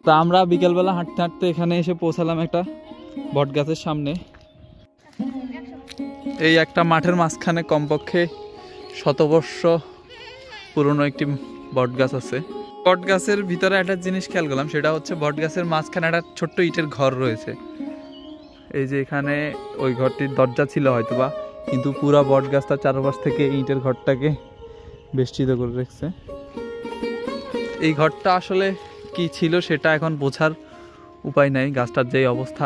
তা আমরা বিকেলবেলা হাঁটতে হাঁটতে এখানে এসে পৌঁছালাম একটা বট গাছের সামনে। এই একটা মাঠের মাঝখানে কমপক্ষে 100 বর্ষ পুরনো একটি বট গাছ আছে। বট গাছের ভিতরে একটা জিনিস খেয়াল করলাম, সেটা হচ্ছে বট গাছের মাঝখানে একটা ছোট্ট ইটের ঘর রয়েছে। এই যে এখানে ওই ঘরটির দরজা ছিল হয়তোবা, কিন্তু পুরা বট গাছটা চারপাশ থেকে ইটের ঘরটাকে বেষ্টিত করে রেখেছে। এই ঘরটা আসলে কি ছিল সেটা এখন বোঝার উপায় নাই, গাছটার যেই অবস্থা।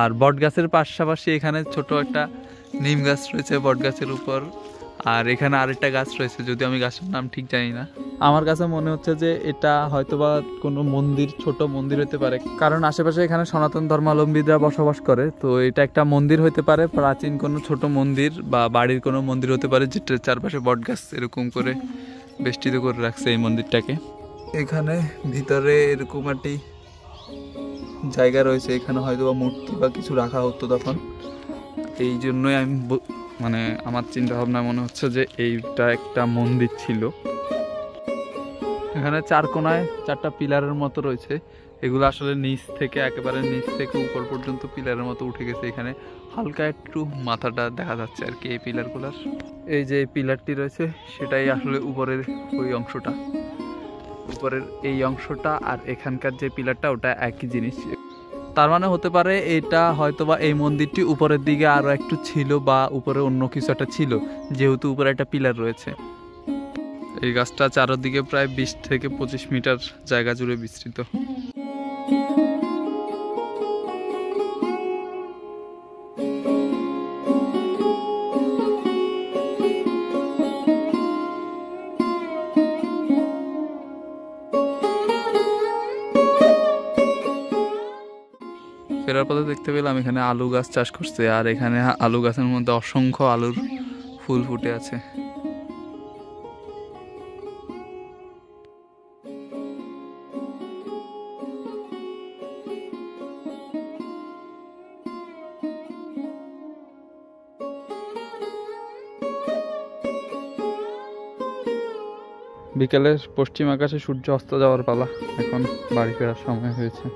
আর বট গাছের পাশাপাশি এখানে ছোট একটা নিম গাছ রয়েছে বট গাছের উপর, আর এখানে আরেকটা গাছ রয়েছে, যদিও আমি গাছের নাম ঠিক জানি না। আমার কাছে মনে হচ্ছে যে এটা হয়তোবা কোনো মন্দির, ছোট মন্দির হতে পারে, কারণ আশেপাশে এখানে সনাতন ধর্মাবলম্বীরা বসবাস করে। তো এটা একটা মন্দির হতে পারে, প্রাচীন কোনো ছোট মন্দির বা বাড়ির কোনো মন্দির হতে পারে, যেটার চারপাশে বট গাছ এরকম করে বেষ্টিত করে রাখছে এই মন্দিরটাকে। এখানে ভিতরে এরকম একটি জায়গা রয়েছে, এখানে হয়তোবা মূর্তি বা কিছু রাখা হতো তখন। এই জন্যই আমি মানে আমার চিন্তা ভাবনা মনে হচ্ছে যে এইটা একটা মন্দির ছিল। এখানে 4 কোণায় 4টা পিলারের মতো রয়েছে, এগুলো আসলে নিচ থেকে একেবারে নিচ থেকে উপর পর্যন্ত পিলারের মতো উঠে গেছে। এখানে হালকা একটু মাথাটা দেখা যাচ্ছে আর কি এই পিলারগুলার। এই যে পিলারটি রয়েছে সেটাই আসলে উপরের ওই অংশটা, উপরের এই অংশটা আর এখানকার যে পিলারটা ওটা একই জিনিস। তার মানে হতে পারে এটা হয়তোবা এই মন্দিরটি উপরের দিকে আরো একটু ছিল, বা উপরে অন্য কিছু একটা ছিল, যেহেতু উপরে একটা পিলার রয়েছে। এই গাছটা চারদিকে প্রায় 20 থেকে 25 মিটার জায়গা জুড়ে বিস্তৃত। ফেরার পথে দেখতে পেলাম এখানে আলু গাছ চাষ করছে, আর এখানে আলু গাছের মধ্যে অসংখ্য আলুর ফুল ফুটে আছে। বিকেলের পশ্চিম আকাশে সূর্য অস্ত যাওয়ার পালা, এখন বাড়ি ফেরার সময় হয়েছে।